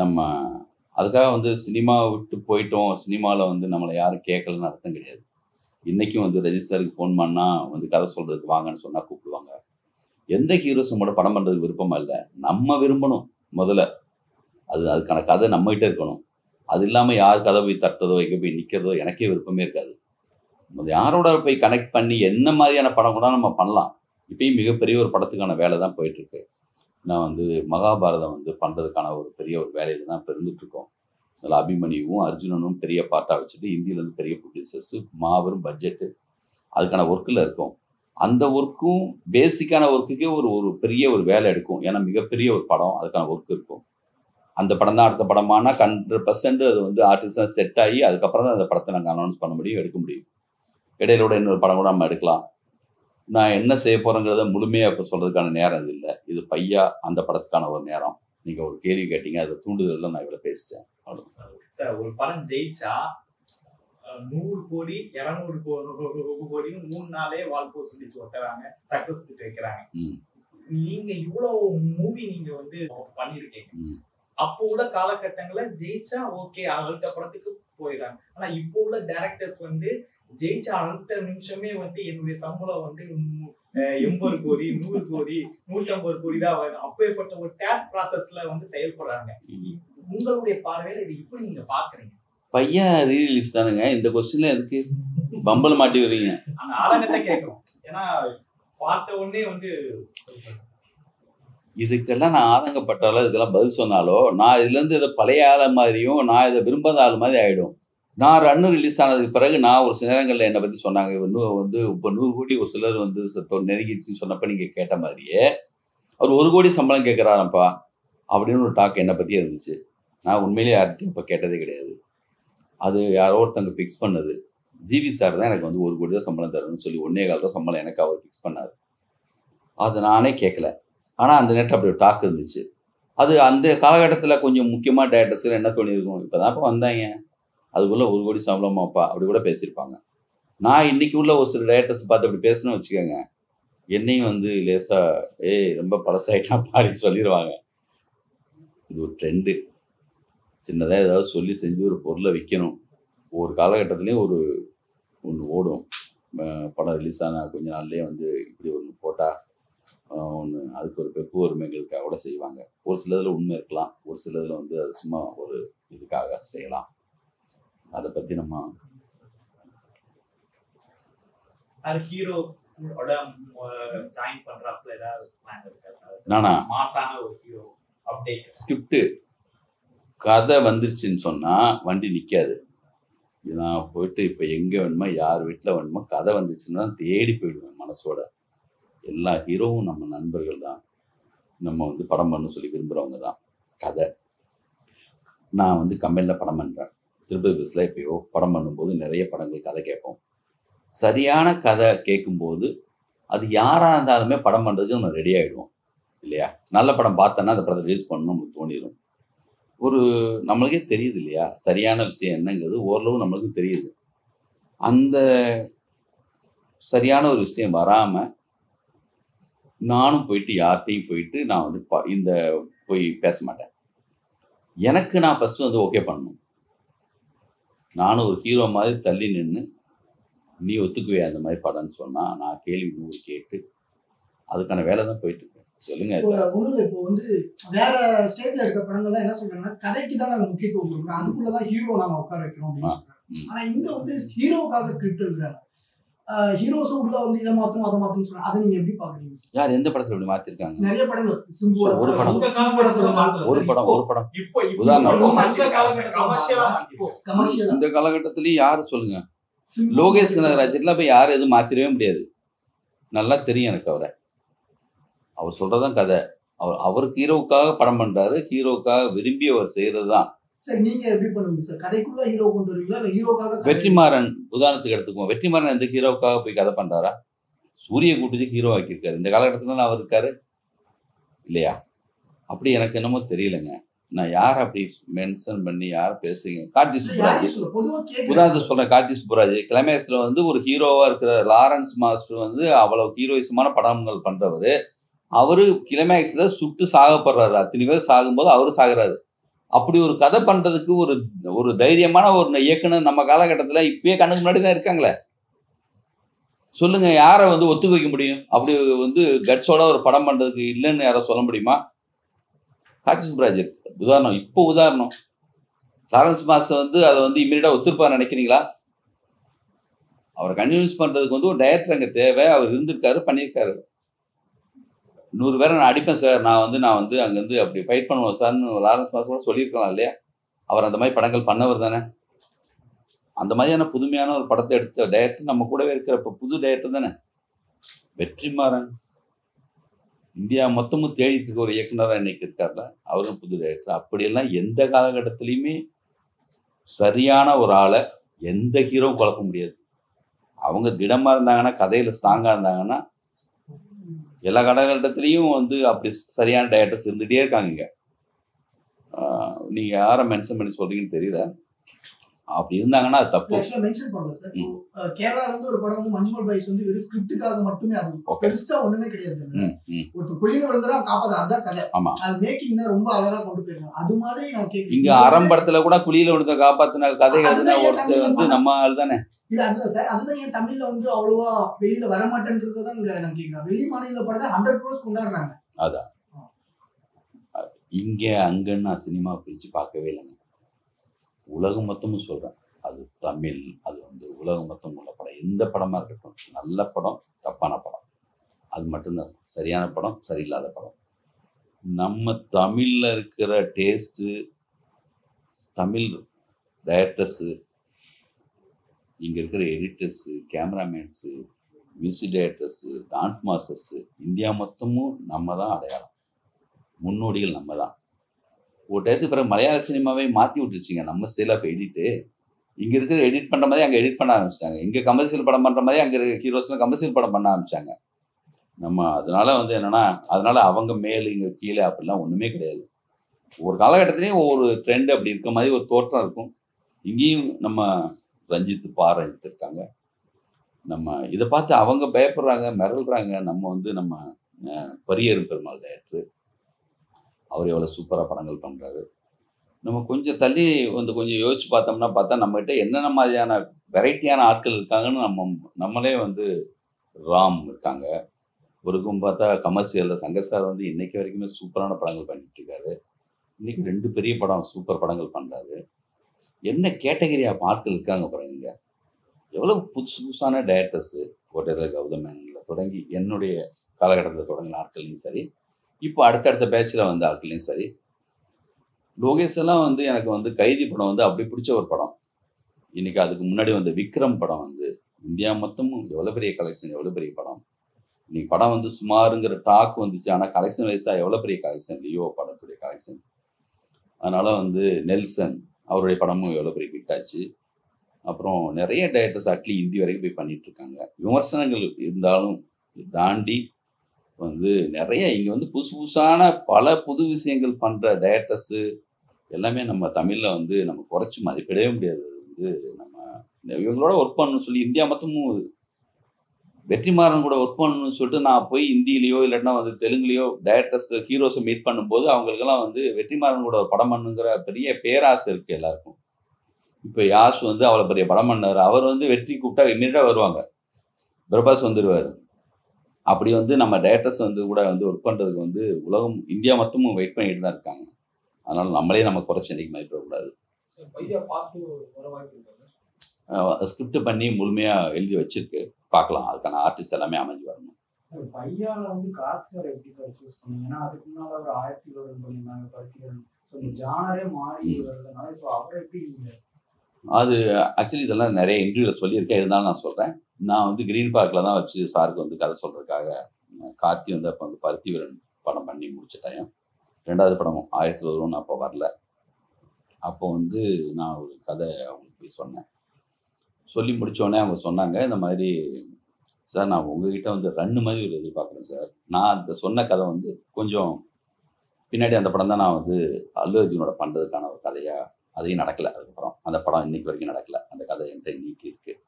நம்ம அதுக்காக சினிமா விட்டு போயிட்டோம், சினிமாவில் நம்மளை யாரும் கேட்கலன்னு அர்த்தம் கிடையாது. இன்றைக்கும் ரெஜிஸ்டருக்கு ஃபோன் பண்ணால் கதை சொல்கிறதுக்கு வாங்கன்னு சொன்னால் கூப்பிடுவாங்க. எந்த ஹீரோஸும் கூட படம் பண்ணுறதுக்கு விருப்பமாக இல்லை. நம்ம விரும்பணும் முதல்ல, அதுக்கான கதை நம்மகிட்ட இருக்கணும். அது இல்லாமல் யார் கதை போய் தட்டுறதோ எங்கே போய் நிற்கிறதோ எனக்கே விருப்பமே இருக்காது. யாரோட போய் கனெக்ட் பண்ணி என்ன மாதிரியான படம் கூட நம்ம பண்ணலாம். இப்பயும் மிகப்பெரிய ஒரு படத்துக்கான வேலை தான் போயிட்டுருக்கு. நான் மகாபாரதம் பண்ணுறதுக்கான ஒரு பெரிய ஒரு வேலையில் தான் இப்போ இருந்துகிட்ருக்கோம். அதில் அபிமன்யுவும் அர்ஜுனனும் பெரிய பார்ட்டாக வச்சுட்டு இந்தியிலேருந்து பெரிய ப்ரொடியூசர்ஸு, மாபெரும் பட்ஜெட்டு, அதுக்கான ஒர்க்கில் இருக்கும். அந்த ஒர்க்கும் பேசிக்கான ஒர்க்குக்கே ஒரு பெரிய ஒரு வேலை எடுக்கும். ஏன்னா மிகப்பெரிய ஒரு படம், அதுக்கான ஒர்க் இருக்கும். அந்த படம் தான் அடுத்த படமானால் 100% அது ஆர்டிஸ்டாக செட் ஆகி அதுக்கப்புறம் தான் அந்த படத்தை நாங்கள் அனௌன்ஸ் பண்ண முடியும், எடுக்க முடியும். இடையிலோட இன்னொரு படம் கூட நம்ம எடுக்கலாம். நான் என்ன செய்ய போகிறேங்கிறத முழுமையாக இப்போ சொல்கிறதுக்கான நேரம் இல்லை. இது பையா அந்த படத்துக்கான ஒரு நேரம். நீங்கள் ஒரு கேள்வி கேட்டீங்க, அதை தூண்டுதலில் நான் இவ்வளோ பேசித்தேன். ஒரு படம் ஜெயிச்சா 100 கோடி 200 கோடின்னு 3 நாளே வால்போஸ்ட் சொல்லி ஒட்டுறாங்க, சக்சஸ் வைக்கிறாங்க. நீங்க இவ்வளவு மூவி நீங்க பண்ணிருக்கீங்க. அப்போ உள்ள காலகட்டங்களை ஜெயிச்சா ஓகே, அடுத்த படத்துக்கு போயிடறாங்க. ஆனா இப்போ உள்ள டைரக்டர்ஸ் ஜெயிச்ச அடுத்த நிமிஷமே என்னுடைய சம்பளம் 80 கோடி 100 கோடி 150 கோடி தான் வரும். அப்பேற்பட்ட ஒரு டேப் ப்ராசஸ்ல செயல்படுறாங்க. உங்களுடைய பார்வையில இது இப்படி நீங்க பாக்குறீங்க? பையா ரீரிலீஸ் தானுங்க. இந்த கொஸ்டின்ல எதுக்கு பம்பல் மாட்டி வரீங்க? அந்த ஆலங்கத்தை கேட்கணும். ஏன்னா பார்த்த உடனே இதுக்கெல்லாம் நான் ஆதங்கப்பட்டாலோ இதுக்கெல்லாம் பதில் சொன்னாலோ நான் இதுலேருந்து இதை பழைய ஆள மாதிரியும் நான் இதை விரும்பாத ஆள் மாதிரி ஆகிடும். நான் ரன்னு ரிலீஸ் ஆனதுக்கு பிறகு நான் ஒரு சில நேரங்களில் என்னை பற்றி சொன்னாங்க, இன்னும் வந்து இப்போ 100 கோடி ஒரு சிலர் வந்து நெருங்கிடுச்சுன்னு சொன்னப்போ நீங்கள் கேட்ட மாதிரியே அவர் 1 கோடி சம்பளம் கேட்குறாரப்பா அப்படின்னு ஒரு டாக் என்னை பற்றி இருந்துச்சு. நான் உண்மையிலேயே யார்கிட்டையும் இப்போ கேட்டதே கிடையாது. அது யாரோ ஒருத்தங்க ஃபிக்ஸ் பண்ணது. ஜிவி சார் தான் எனக்கு வந்து 1 கோடி தான் சம்பளம் தரணும்னு சொல்லி 1.25 ரூபா சம்பளம் எனக்கு அவர் ஃபிக்ஸ் பண்ணார். அது நானே கேட்கல. ஆனால் அந்த நேரத்தில் அப்படி ஒரு டாக் இருந்துச்சு. அது அந்த காலகட்டத்தில் கொஞ்சம் முக்கியமாக டேரக்டர்ஸ்க்கு என்ன தோணியிருக்கும், இப்போ தான் வந்தாங்க அதுக்குள்ளே 1 கோடி சம்பளமாப்பா அப்படி கூட பேசியிருப்பாங்க. நான் இன்னைக்கு உள்ள ஒரு சில டேரக்டர்ஸ் பார்த்து அப்படி பேசணும்னு வச்சுக்கோங்க, என்னையும் வந்து லேசாக ரொம்ப பழசாயிட்டா பாடி சொல்லிடுவாங்க. இது ஒரு ட்ரெண்டு. சின்னதாக ஏதாவது சொல்லி செஞ்சு ஒரு பொருளை விற்கணும். ஒவ்வொரு காலகட்டத்துலேயும் ஒன்று ஓடும். படம் ரிலீஸ் ஆனால் கொஞ்ச நாள்லேயே வந்து இப்படி ஒன்று போட்டால் ஒன்று அதுக்கு ஒரு பெப்பு ஒருமைகளுக்காக கூட செய்வாங்க. ஒரு சிலதில் உண்மை இருக்கலாம், ஒரு சிலதில் வந்து அது சும்மா ஒரு இதுக்காக செய்யலாம். அதை பற்றி நம்ம ஹீரோ ஜாயின் பண்றாப்ல ஏதாவது பிளான் இருக்கா? நானா மாசான ஒரு ஹீரோ அப்டேட் ஸ்கிரிப்ட் கதை வந்துருச்சுன்னு சொன்னால் வண்டி நிற்காது. நான் போயிட்டு இப்போ எங்கே வேணுமோ யார் வீட்டில் வேணுமோ கதை வந்துச்சுன்னா தேடி போயிடுவேன் மனசோட. எல்லா ஹீரோவும் நம்ம நண்பர்கள் தான், நம்ம வந்து படம் பண்ண சொல்லி விரும்புகிறவங்க தான். கதை நான் வந்து கம்பெனியில் படம் பண்ணுறேன். திருப்பதி பஸ்ஸில் எப்பயோ படம் பண்ணும்போது நிறைய படங்கள் கதை கேட்போம். சரியான கதை கேட்கும்போது அது யாராக இருந்தாலுமே படம் பண்ணுறதுக்கு நம்ம ரெடி ஆகிடுவோம் இல்லையா? நல்ல படம் பார்த்தோன்னா அந்த படத்தை ரிலீஸ் பண்ணணும் நமக்கு தோணிடும். ஒரு நம்மளுக்கே தெரியுது இல்லையா சரியான விஷயம் என்னங்கிறது, ஓரளவு நம்மளுக்கு தெரியுது. அந்த சரியான ஒரு விஷயம் வராமல் நானும் போயிட்டு யார்கிட்டையும் போயிட்டு நான் வந்து இந்த போய் பேச மாட்டேன். எனக்கு நான் ஃபஸ்ட்டு வந்து ஓகே பண்ணணும். நானும் ஒரு ஹீரோ மாதிரி தள்ளி நின்று நீ ஒத்துக்குவே அந்த மாதிரி படம்னு சொன்னால் நான் கேள்வி 100 கேட்டு அதுக்கான வேலை தான் போயிட்டு இருக்கேன். சொல்லுங்க. ஒண்ணுல இப்போ வந்து வேற ஸ்டேட்ல இருக்க படங்கள்லாம் என்ன சொல்றாங்கன்னா கதைக்கு தான் நாங்க முக்கியத்துவம் கொடுக்குறோம், அதுக்குள்ளதான் ஹீரோ நாங்க உட்கார வைக்கிறோம் அப்படின்னு சொல்றாங்க. ஆனா இங்க வந்து ஹீரோக்காக ஸ்கிரிப்ட் எழுதுறாங்க, ஹீரோஸும் உள்ள வந்து இதை மாத்தணும் அதை மாத்தணும் சொல்றாங்க. அதை நீங்க எப்படி பாக்குறீங்க? யார் எந்த படத்துல இப்படி மாத்திருக்காங்க? நிறைய படங்கள் ஒரு படம் உதாரணம் இந்த காலகட்டத்திலயும் யாரு சொல்லுங்க, லோகேஷ் கனகராஜ்ல போய் யாரும் எதுவும் மாத்திரவே முடியாது. நல்லா தெரியும் எனக்கு அவரை. அவர் சொல்றதான் கதை. அவருக்கு ஹீரோவுக்காக படம் பண்றாரு, ஹீரோவுக்காக விரும்பி அவர் செய்யறதுதான். நீங்க எப்படி பண்ணுவீங்க சார்? கதைக்குள்ள ஹீரோ கொண்டு வருவீங்களா இல்ல ஹீரோக்காக? வெற்றிமாறன் உதாரணத்துக்கு எடுத்துக்குவோம். வெற்றிமாறன் எந்த ஹீரோவுக்காக போய் கதை பண்றாரா? சூரிய கூட்டுச்சு ஹீரோ ஆக்கியிருக்காரு. இந்த காலகட்டத்துல அவர் இருக்காரு இல்லையா? அப்படி எனக்கு என்னமோ தெரியலங்க. நான் யார் அப்படி மென்ஷன் பண்ணி யார் பேசுறீங்க? கார்த்தி சுப்புராஜ் உதாரணத்துக்கு சொல்றேன். கார்த்தி சுப்புராஜ் கிளைமேக்ஸ்ல வந்து ஒரு ஹீரோவா இருக்கிற லாரன்ஸ் மாஸ்டர் வந்து அவ்வளவு ஹீரோயிசமான படங்கள் பண்றவரு. அவரு கிளைமேக்ஸ்ல சுட்டு சாகப்படுறாரு. அத்தனை பேர் சாகும்போது அவரு சாகுறாரு. அப்படி ஒரு கதை பண்றதுக்கு ஒரு தைரியமான ஒரு இயக்குனர் நம்ம காலகட்டத்துல இப்பயே கண்ணுக்கு முன்னாடி தான் இருக்காங்களே. சொல்லுங்க, யாரை வந்து ஒத்துக்க வைக்க முடியும்? அப்படி வந்து கட்ஸோட ஒரு படம் பண்றதுக்கு இல்லைன்னு யாரை சொல்ல முடியுமா? கார்த்தி சுப்புராஜ் உதாரணம். இப்போ உதாரணம் லாரன்ஸ் மாஸ்டர் வந்து அதை வந்து இமீடியட்டா ஒத்துருப்பார் நினைக்கிறீங்களா? அவரை கன்வின்ஸ் பண்றதுக்கு வந்து ஒரு டைரக்டர் அங்கே தேவை. அவர் இருந்திருக்காரு, பண்ணியிருக்காரு. 100 பேரை நான் அடிப்பேன் சார், நான் வந்து அங்கேருந்து அப்படி ஃபைட் பண்ணுவோம் சார்னு லாரன்ஸ் மாஸ்டர் கூட சொல்லியிருக்கலாம் இல்லையா? அவர் அந்த மாதிரி படங்கள் பண்ணவர் தானே. அந்த மாதிரியான புதுமையான ஒரு படத்தை எடுத்த டைரக்டர் நம்ம கூடவே இருக்கிற இப்போ புது டைரக்டர் தானே வெற்றிமாறன். இந்தியா மொத்தமும் தேடிட்டு இருக்க ஒரு இயக்குனராக இன்னைக்கு இருக்கார்ல, அவரும் புது டைரக்டர். அப்படியெல்லாம் எந்த காலகட்டத்திலையுமே சரியான ஒரு ஆளை எந்த ஹீரோவும் குழப்ப முடியாது. அவங்க திடமாக இருந்தாங்கன்னா, கதையில் ஸ்ட்ராங்காக இருந்தாங்கன்னா, எல்லா காலகட்டத்திலையும் வந்து அப்படி சரியான டைரக்டர்ஸ் இருந்துகிட்டே இருக்காங்க. இங்கே நீங்கள் யாரை மென்ஷன் பண்ணி சொல்றீங்கன்னு தெரியல. அப்படி இருந்தாங்கன்னா அது தப்பு. மென்ஷன் பண்ணல சார். கேரளால இருந்து ஒரு படம் வந்து மஞ்சுமல் பாய்ஸ் வந்து வெறும் ஸ்கிரிப்டுக்காக மட்டுமே, அது பெருசா ஒண்ணுமே கிடையாது. ஒரு குழியில விழுந்தா காப்பாது, அதான் கதை. ஆமா, அது மேக்கிங் தான் ரொம்ப அழகா கொண்டு போயிருக்காங்க. அது மாதிரி நான் கேட்கிறேன். இங்க ஆரம்பத்துல கூட குழியில விழுந்த காப்பாத்தின கதைகள் ஒருத்தர் வந்து நம்ம ஆள் தானே. இல்ல அதுதான் சார், அதுதான் ஏன் தமிழ்ல வந்து அவ்வளவா வெளியில வரமாட்டேன்றதுதான் இங்க நான் கேட்கிறேன். வெளி மாநில படத்தை 100% கொண்டாடுறாங்க. அதான் இங்க அங்கன்னு நான் சினிமா பிரிச்சு பார்க்கவே இல்லைங்க. உலகம் மொத்தமும் சொல்கிறேன். அது தமிழ், அது வந்து உலகம் மொத்தம் உள்ள படம். எந்த படமாக இருக்கட்டும், நல்ல படம், தப்பான படம், அது மட்டும்தான் சரியான படம், சரியில்லாத படம். நம்ம தமிழில் இருக்கிற டேஸ்ட்டு, தமிழ் டைரக்டர்ஸு, இங்கே இருக்கிற editors, cameramans, music directors, dance masters, India மொத்தமும் நம்ம தான் அடையாளம், முன்னோடிகள் நம்ம தான். ஒரு டயத்துக்கு பிறகு மலையாள சினிமாவே மாற்றி விட்டுருச்சிங்க நம்ம ஸ்டைலாக. இப்போ எடிட்டு இங்கே இருக்கிற எடிட் பண்ணுற மாதிரி அங்கே எடிட் பண்ண ஆரம்பிச்சிட்டாங்க. இங்கே கமர்ஷியல் படம் பண்ணுற மாதிரி அங்கே இருக்கிற ஹீரோஸ்லாம் கமர்ஷியல் படம் பண்ண ஆரம்பித்தாங்க. நம்ம அதனால என்னென்னா, அதனால அவங்க மேலே இங்கே கீழே அப்படிலாம் ஒன்றுமே கிடையாது. ஒரு காலகட்டத்திலேயும் ஒவ்வொரு ட்ரெண்ட் அப்படி இருக்க மாதிரி ஒரு தோற்றம் இருக்கும். இங்கேயும் நம்ம ரஞ்சித் ரஞ்சித் இருக்காங்க. நம்ம இதை பார்த்து அவங்க பயப்படுறாங்க, மிரள்றாங்க. நம்ம நம்ம பரியேறும் பெருமாள் டைரக்டர், அவர் எவ்வளோ சூப்பராக படங்கள் பண்ணுறாரு. நம்ம கொஞ்சம் தள்ளி கொஞ்சம் யோசிச்சு பார்த்தா நம்மகிட்ட என்னென்ன மாதிரியான வெரைட்டியான ஆட்கள் இருக்காங்கன்னு நம்மளே ராம் இருக்காங்க. ஒருக்கும் பார்த்தா கமர்ஷியலில் சங்கர் சார் இன்னைக்கு வரைக்குமே சூப்பரான படங்கள் பண்ணிட்டு இருக்காரு. இன்னைக்கு 2 பெரிய படம் சூப்பர் படங்கள் பண்ணுறாரு. என்ன கேட்டகரி ஆஃப் ஆட்கள் இருக்காங்க பாருங்க. எவ்வளோ புதுசான டைரக்டர்ஸு, கோட்டேதர் கௌதம் மேனனில் தொடங்கி என்னுடைய காலகட்டத்தில் தொடங்கின ஆட்கள்லையும் சரி, இப்போ அடுத்தடுத்த பேட்சில் வந்த ஆட்கள்லையும் சரி. லோகேஷ் எல்லாம் எனக்கு கைதி படம் அப்படி பிடிச்ச ஒரு படம். இன்னைக்கு அதுக்கு முன்னாடி விக்ரம் படம் இந்தியா மொத்தமும் எவ்வளோ பெரிய கலெக்ஷன், எவ்வளோ பெரிய படம். இன்னைக்கு படம் சுமாருங்கிற டாக் வந்துச்சு. ஆனால் கலெக்ஷன் வைஸாக எவ்வளோ பெரிய கலெக்ஷன், லியோ படத்துடைய கலெக்ஷன். அதனால் நெல்சன் அவருடைய படமும் எவ்வளோ பெரிய ஹிட் ஆச்சு. அப்புறம் நிறைய டைரக்டர்ஸ் அட்லி ஹிந்தி வரைக்கும் போய் பண்ணிட்டு இருக்காங்க. விமர்சனங்கள் இருந்தாலும் தாண்டி நிறைய இங்கே புதுசு புதுசான பல புது விஷயங்கள் பண்ணுற டைரக்டர்ஸு எல்லாமே நம்ம தமிழில் நம்ம குறைச்சி மதிப்பிடவே முடியாது. நம்ம இவங்களோட ஒர்க் பண்ணணும்னு சொல்லி இந்தியா மொத்தமும் வெற்றிமாறன் கூட ஒர்க் பண்ணணும்னு சொல்லிட்டு நான் போய் ஹிந்திலேயோ இல்லைன்னா தெலுங்குலேயோ டைரக்டர்ஸ் ஹீரோஸை மீட் பண்ணும்போது அவங்களுக்கெல்லாம் வெற்றிமாறன் கூட படம் பண்ணுங்கிற பெரிய பேராசை இருக்குது எல்லாருக்கும். இப்போ யாஷ் அவ்வளோ பெரிய படம் பண்ணார். அவர் வெற்றி கூப்பிட்டா இமீடியட்டாக வருவாங்க. பிரபாஸ் வந்துடுவார். அப்படி நம்ம டைரக்டர்ஸ் கூட ஒர்க் பண்ணுறதுக்கு உலகம் இந்தியா மொத்தமும் வெயிட் பண்ணிட்டு தான் இருக்காங்க. அதனால் நம்மளே நம்ம குறைச்சி இன்றைக்கி மதிப்பிடக்கூடாது. ஸ்கிரிப்ட் பண்ணி முழுமையாக எழுதி வச்சிருக்கு, பார்க்கலாம். அதுக்கான ஆர்டிஸ்ட் எல்லாமே அமைஞ்சு வரணும். பையால கார்த்தி சார் எப்படி சார் சூஸ் பண்ணீங்க? ஏன்னா அதுக்கு முன்னால ஒரு 1000 பண்ணியிருந்தாங்க பருத்திகள், ஜானரே மாறி வருதுனால இப்போ அவரை எப்படி? அது ஆக்சுவலி இதெல்லாம் நிறைய இன்டர்வியூவில் சொல்லியிருக்கேன். இருந்தாலும் நான் சொல்கிறேன். நான் கிரீன் பார்க்கில் தான் வச்சு சாருக்கு கதை சொல்கிறதுக்காக கார்த்தி அப்போ பருத்திவீரன் படம் பண்ணி முடிச்ச டைம். 2வது படமும் 1001 அப்போ வரல. அப்போ நான் ஒரு கதை அவங்களுக்கு போய் சொன்னேன். சொல்லி முடித்தோடனே அவங்க சொன்னாங்க, இந்த மாதிரி சார் நான் உங்ககிட்ட ரன்னு மாதிரி ஒரு எதிர்பார்க்குறேன் சார். நான் அந்த சொன்ன கதை கொஞ்சம் பின்னாடி அந்த படம் தான் நான் அல்லு அர்ஜுனோட பண்ணுறதுக்கான ஒரு கதையாக அதையும் நடக்கலை. அதுக்கப்புறம் அந்த படம் இன்னைக்கு வரைக்கும் நடக்கலை. அந்த கதை என்கிட்ட இன்னைக்கு இருக்குது.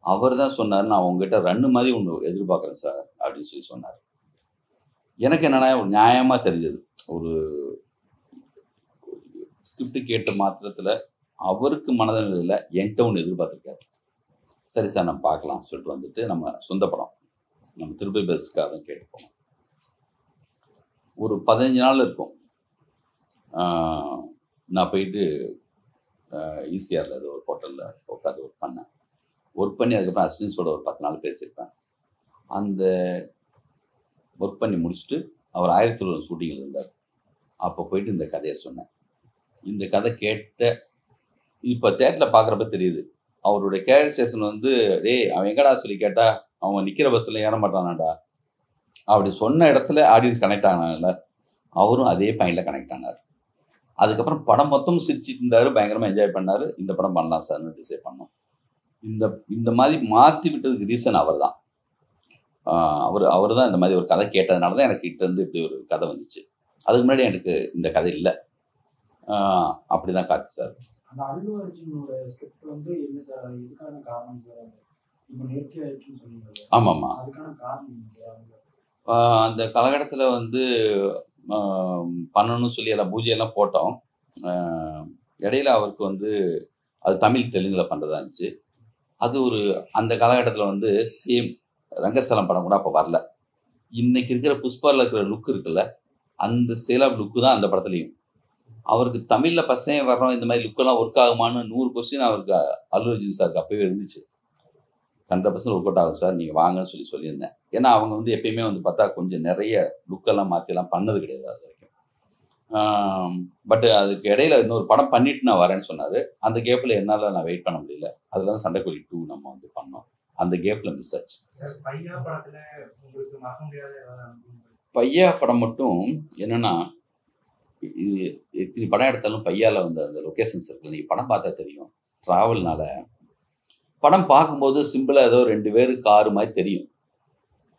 அவர் தான் சொன்னார், நான் உங்ககிட்ட ரன்னு மாதிரி ஒன்று எதிர்பார்க்குறேன் சார் அப்படின்னு சொல்லி சொன்னார். எனக்கு என்னென்னா ஒரு நியாயமாக தெரிஞ்சது. ஒரு ஸ்கிரிப்ட் கேட்ட மாத்திரத்தில் அவருக்கு மனதில் என்கிட்ட ஒன்று எதிர்பார்த்துருக்காரு. சரி சார் நம்ம பார்க்கலாம் சொல்லிட்டு நம்ம சொந்த படம் நம்ம திருப்பதி பஸ்க்காக தான் கேட்டு போனோம். ஒரு 15 நாள் இருக்கும். நான் போயிட்டு ஈசிஆரில் ஏதோ ஒரு ஹோட்டலில் உட்காந்து ஒர்க் பண்ணேன். ஒர்க் பண்ணி அதுக்கப்புறம் அசிஸ்டன்ஸோட ஒரு 10 நாள் பேசியிருப்பேன். அந்த ஒர்க் பண்ணி முடிச்சுட்டு அவர் 1001 ஷூட்டிங்கில் இருந்தார். அப்போ போயிட்டு இந்த கதையை சொன்னேன். இந்த கதை கேட்ட இப்போ தேட்டரில் பார்க்குறப்ப தெரியுது அவருடைய கேரக்டரைசேஷன் டேய் அவன் எங்கடா சொல்லி கேட்டால் அவன் நிற்கிற பஸ்ஸில் ஏற மாட்டானாடா அப்படி சொன்ன இடத்துல ஆடியன்ஸ் கனெக்ட் ஆனாங்கல்ல, அவரும் அதே பாயிண்டில் கனெக்ட் ஆனார். அதுக்கப்புறம் படம் மொத்தமும் சிரிச்சிட்டு இருந்தார், பயங்கரமாக என்ஜாய் பண்ணார். இந்த படம் பண்ணலாம் சார்னு டிசைட் பண்ணோம். இந்த மாதிரி மாற்றி விட்டதுக்கு ரீசன் அவர் தான். அவர் தான் இந்த மாதிரி ஒரு கதை கேட்டதுனால தான் எனக்கு கிட்ட இப்படி ஒரு கதை வந்துச்சு. அதுக்கு முன்னாடி எனக்கு இந்த கதை இல்லை. அப்படி தான் கார்த்தி சார். அந்த அல்லு அர்ஜுனோட ஸ்கிரிப்ட் என்ன சார், இதுக்கான காரணம் சார்? இப்போ நேர்த்தி ஆயிடுச்சுன்னு சொன்னீங்க. ஆமாம்மா, அதுக்கான காரணம் அந்த காலகட்டத்தில் பண்ணணும்னு சொல்லி எல்லாம் பூஜையெல்லாம் போட்டோம். இடையில அவருக்கு அது தமிழ் தெலுங்கில் பண்ணுறதா இருந்துச்சு. அது ஒரு அந்த காலகட்டத்தில் சேம் ரங்கஸ்தலம் படம் கூட அப்போ வரல. இன்னைக்கு இருக்கிற புஷ்பாவில் இருக்கிற லுக் இருக்குல்ல, அந்த சேலாப் லுக்கு தான் அந்த படத்துலையும். அவருக்கு தமிழில் பசங்க வர்றோம் இந்த மாதிரி லுக்கெல்லாம் ஒர்க் ஆகுமான்னு 100 கொஸ்டின் அவருக்கு அல்லு அர்ஜுன் சாருக்கு அப்போவே இருந்துச்சு. 100% ஒர்க் அவுட் ஆகும் சார், நீங்கள் வாங்கன்னு சொல்லியிருந்தேன். ஏன்னா அவங்க எப்பயுமே பார்த்தா கொஞ்சம் நிறைய லுக்கெல்லாம் மாற்றிலாம் பண்ணது கிடையாது அது வரைக்கும். பட் அதுக்கு இடையில இன்னொரு படம் பண்ணிட்டு நான் வரேன்னு சொன்னார். அந்த கேப்பில் என்னால் நான் வெயிட் பண்ண முடியல. அதில் தான் சண்டைக்கோழி 2 நம்ம வந்து பண்ணோம். அந்த கேப்பில் மிஸ் ஆச்சு. பையா படத்தில் உங்களுக்கு மறக்க முடியாத பையா படம் மட்டும் என்னென்னா, இது எத்தனை படம் எடுத்தாலும் பையாவில் வந்து அந்த லொக்கேஷன்ஸ் இருக்குல்ல, நீங்கள் படம் பார்த்தா தெரியும். ட்ராவல்னால படம் பார்க்கும்போது சிம்பிளாக ஏதோ 2 பேர் காரு மாதிரி தெரியும்.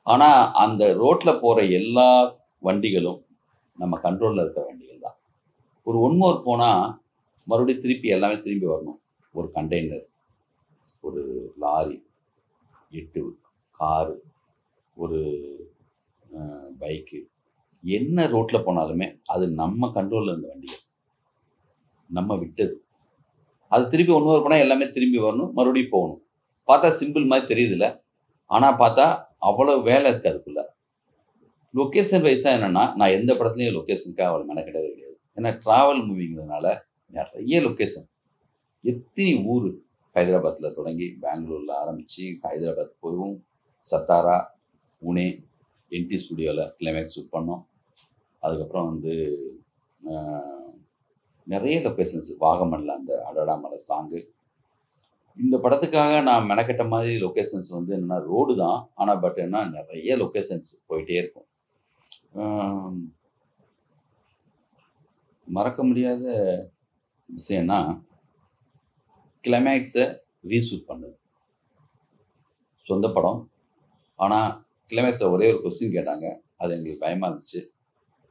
ஆனால் அந்த ரோட்டில் போகிற எல்லா வண்டிகளும் நம்ம கண்ட்ரோலில் இருக்கிற வண்டிகள் தான். ஒரு 1 மோர் போனால் மறுபடியும் திருப்பி எல்லாமே திரும்பி வரணும். ஒரு கண்டெய்னர், ஒரு லாரி, 8 காரு, ஒரு பைக்கு, என்ன ரோட்டில் போனாலுமே அது நம்ம கண்ட்ரோலில் இருந்த வண்டிகள், நம்ம விட்டது. அது திருப்பி 1 மோர் போனால் எல்லாமே திரும்பி வரணும், மறுபடியும் போகணும். பார்த்தா சிம்பிள் மாதிரி தெரியுதுல்ல, ஆனால் பார்த்தா அவ்வளோ வேலை இருக்குது அதுக்குள்ள. லொக்கேஷன் வைஸாக என்னென்னா, நான் எந்த படத்துலையும் லொக்கேஷனுக்காக அவ்வளோ மெனக்கிட்டதே கிடையாது. ஏன்னா ட்ராவல் மூவிங்கிறதுனால நிறைய லொக்கேஷன், எத்தனை ஊர், ஹைதராபாத்தில் தொடங்கி பெங்களூரில் ஆரம்பித்து ஹைதராபாத் போகும், சத்தாரா, புனே, என்டி ஸ்டுடியோவில் கிளைமேக்ஸ் ஷூட் பண்ணோம். அதுக்கப்புறம் வந்து நிறைய லொக்கேஷன்ஸ், வாகமனில் அந்த அடடா மலை சாங்கு. இந்த படத்துக்காக நான் மெனக்கெட்ட மாதிரி லொக்கேஷன்ஸ் வந்து என்னென்னா ரோடு தான், ஆனால் பட் என்ன நிறைய லொக்கேஷன்ஸ் போயிட்டே இருக்கும். மறக்க முடியாத விஷயம்னா கிளைமேக்ஸை ரீஷூட் பண்ணது. சொந்த படம், ஆனால் கிளைமேக்ஸில் ஒரே ஒரு கொஸ்டின் கேட்டாங்க. அது எங்களுக்கு பயமாக இருந்துச்சு.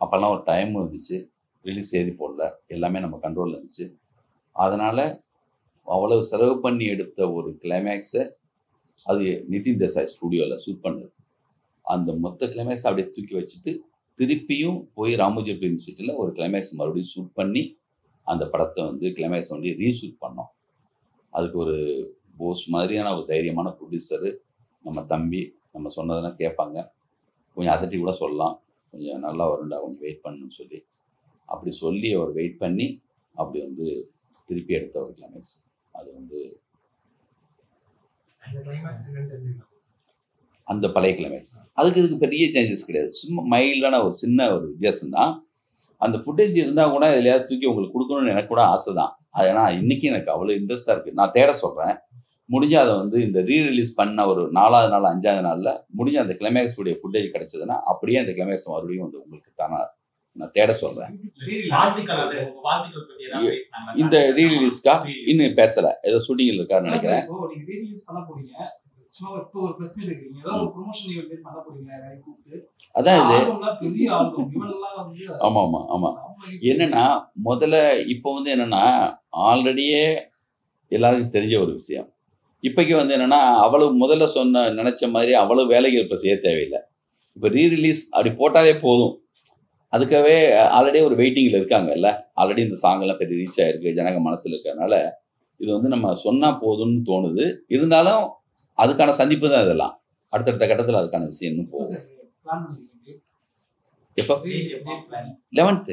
அப்போல்லாம் ஒரு டைமும் இருந்துச்சு, ரிலீஸ் செய்தி போடல, எல்லாமே நம்ம கண்ட்ரோலில் இருந்துச்சு. அதனால் அவ்வளவு செலவு பண்ணி எடுத்த ஒரு கிளைமேக்ஸை அது நிதின் தேசாய் ஸ்டூடியோவில் ஷூட் பண்ணது. அந்த மொத்த கிளைமேக்ஸ் அப்படியே தூக்கி வச்சுட்டு திருப்பியும் போய் ராமோஜி ஃபிலிம் சிட்டியில் ஒரு கிளைமேக்ஸ் மறுபடியும் ஷூட் பண்ணி அந்த படத்தை வந்து கிளைமேக்ஸ் வந்து ரீஷூட் பண்ணோம். அதுக்கு ஒரு போஸ் மாதிரியான ஒரு தைரியமான ப்ரொடியூசரு நம்ம தம்பி. நம்ம சொன்னதெல்லாம் கேட்பாங்க, கொஞ்சம் அதட்டி கூட சொல்லலாம், கொஞ்சம் நல்லா வரும்டா, கொஞ்சம் வெயிட் பண்ணணும்னு சொல்லி. அப்படி சொல்லி அவர் வெயிட் பண்ணி அப்படி வந்து திருப்பி எடுத்த ஒரு கிளைமேக்ஸ். அது வந்து அந்த பழைய கிளைமேக்ஸ். அதுக்கு இதுக்கு பெரிய சேஞ்சஸ் கிடையாது, சும்மா மைல்டான ஒரு சின்ன ஒரு வித்தியாசம் தான். அந்த ஃபுட்டேஜ் இருந்தால் கூட எதுலையாவது தூக்கி உங்களுக்கு கொடுக்கணும்னு எனக்கு கூட ஆசை தான். அது ஏன்னா இன்றைக்கி எனக்கு அவ்வளோ இன்ட்ரெஸ்ட்டாக இருக்குது. நான் தேட சொல்கிறேன், முடிஞ்சால் அதை வந்து இந்த ரீரிலீஸ் பண்ண ஒரு 4வது நாள் 5வது நாளில் முடிஞ்ச அந்த கிளைமேக்ஸுடைய ஃபுட்டேஜ் கிடைச்சதுன்னா அப்படியே அந்த கிளைமேக்ஸ் மறுபடியும் வந்து உங்களுக்கு தானே நான் தேட சொல்கிறேன். இந்த ரீரிலீஸ்க்கா இன்னும் பேசலை, ஏதோ ஷூட்டிங்கில் இருக்காருன்னு நினைக்கிறேன். அதான் இது. ஆமாம் ஆமாம் ஆமாம். என்னன்னா முதல்ல இப்போ வந்து என்னன்னா ஆல்ரெடியே எல்லாருக்கும் தெரிஞ்ச ஒரு விஷயம். இப்போக்கி வந்து என்னென்னா அவ்வளவு முதல்ல நினச்ச மாதிரி அவ்வளவு வேலைகள் இப்போ செய்ய தேவையில்லை. இப்போ ரீரிலீஸ் அப்படி போட்டாலே போதும். அதுக்காகவே ஆல்ரெடி ஒரு வெயிட்டிங்கில் இருக்காங்க இல்லை, ஆல்ரெடி இந்த சாங்கெல்லாம் பெரிய ரீச் ஆகிருக்கு, ஜனங்க மனசில் இருக்கிறதுனால இது வந்து நம்ம சொன்னால் போதும்னு தோணுது. இருந்தாலும் அதுக்கான சந்திப்பு தான் இதெல்லாம். அடுத்தடுத்த கட்டத்தில் அதுக்கான விஷயம் இன்னும் போகும். எப்போ 11th